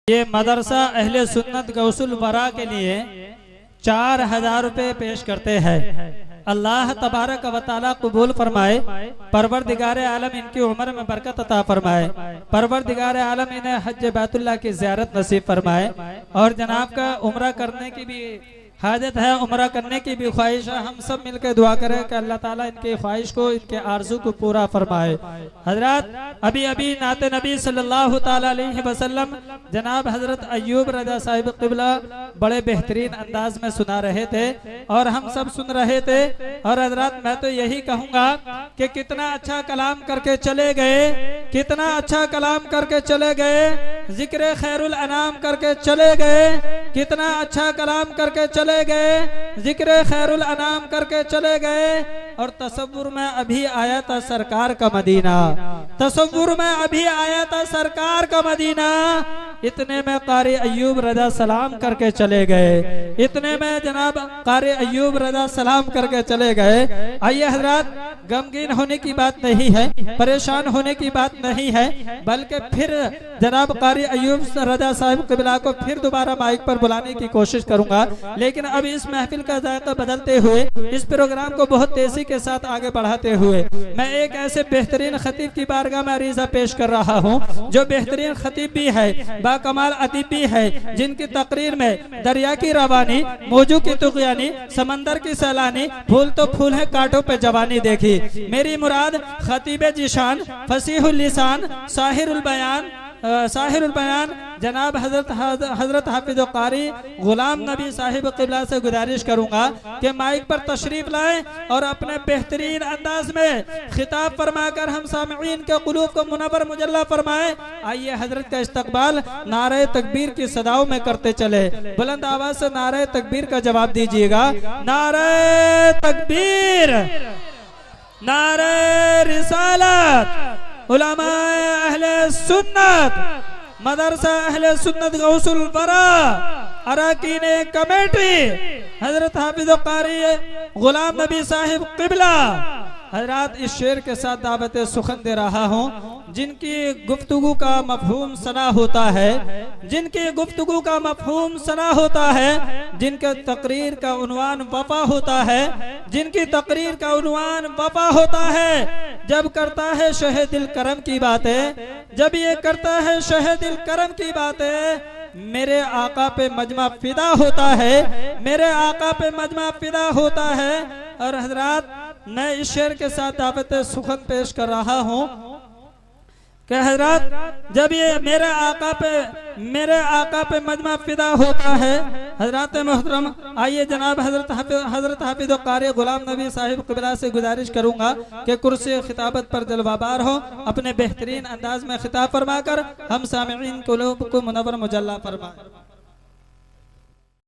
ये मदरसा अहले सुन्नत गौसुल वरा के लिए 4000 रुपए पेश करते हैं। अल्लाह तबारक व तआला कबूल फरमाए। परवरदिगार आलम इनकी उम्र में बरकत अता फरमाए। परवरदिगार आलम इन्हें हज बैतुल्लाह की ज़ियारत नसीब फरमाए। और जनाब का उम्रा करने की भी हाजत है, उम्रा करने की भी ख्वाहिश है। हम सब मिलकर दुआ करें कि अल्लाह ताला इनकी ख्वाहिश को, इनके आरज़ू को पूरा फरमाए। हजरत अभी अभी नाते नबी सल्लल्लाहु ताला अलैहि वसल्लम जनाब हजरत अय्यूब रज़ा साहिब क़िबला बड़े बेहतरीन अंदाज में सुना रहे थे और हम सब सुन रहे थे। और हजरत मैं तो यही कहूँगा कि कितना अच्छा कलाम करके चले गए, कितना अच्छा कलाम करके चले गए, जिक्र खैरुल अनाम करके चले गए, कितना अच्छा कलाम करके चले गए, जिक्र खैरुल अनाम करके चले गए। और तसव्वुर में अभी आया था सरकार का मदीना, तसव्वुर में अभी आया था सरकार का मदीना। इतने में कारी अय्यूब रज़ा सलाम करके चले गए, इतने में जनाब कारी अय्यूब रज़ा सलाम करके चले गए। आइए हजरत, गमगीन होने की बात नहीं है, परेशान होने की बात नहीं है, बल्कि फिर जनाब कारी अय्यूब रज़ा साहिब क़िबला को फिर दोबारा माइक पर बुलाने की कोशिश करूंगा। लेकिन अब इस महफिल का जायका बदलते हुए, इस प्रोग्राम को बहुत तेजी के साथ आगे बढ़ाते हुए मैं एक ऐसे बेहतरीन खतीब की बारगाह में अरीज़ा पेश कर रहा हूँ जो बेहतरीन खतीब भी है, बाकमाल अदीब भी है, जिनकी तकरीर में दरिया की रवानी, मौजू की तुग़यानी, समंदर की सैलानी, फूल तो फूल है कांटों पे जवानी देखी। मेरी मुराद खतीब जिशान, फसीहुल लिसान, साहिरुल बयान जनाब हजरत हाफिज कारी गुलाम नबी साहिब क़िबला से गुजारिश करूंगा कि माइक पर तशरीफ लाएं और अपने बेहतरीन अंदाज में खिताब फरमाकर हम सामईन के क़ुलूब को मुनव्वर मुजल्ला फरमाएं। आइए हजरत का इस्तकबाल नारे तकबीर की सदाओं में करते चले। बुलंद आवाज से नारे तकबीर का जवाब दीजिएगा। नारे तकबीर, नारे रिसालत, उलमा अहले सुन्नत, मदरसा अहले सुन्नत गौसुल वरा, अरकान कमेटी, हजरत हाफिज कारी गुलाम नबी साहिब क़िबला। हजरात, इस शेर के साथ दावत सुखन दे रहा हूँ। जिनकी गुफ्तगू का मफहूम सना होता है, जिनकी गुफ्तगू का मफहूम सना होता है, जिनके तकरीर का उन्वान वफा होता है, जिनकी तकरीर का उन्वान वफा होता है, जब करता है शहे दिल करम की बातें, जब ये करता है शहे दिल करम की बातें, मेरे आका पे मजमा फिदा होता है, मेरे आका पे मजमा फिदा होता है। और हजरात, मैं इस शेर के साथ दावत सुखन पेश कर रहा हूँ कि हजरात, जब ये मेरे आका पे मजमा फिदा होता है। हजरात मोहतरम, आइए जनाब हजरत हाफिज कारी गुलाम नबी साहिब क़िबला से गुजारिश करूंगा कि कुर्सी खिताबत पर जलवाबार हो, अपने बेहतरीन अंदाज में खिताब फरमाकर हम सामईन को मुनव्वर मुजल्ला फरमाएं।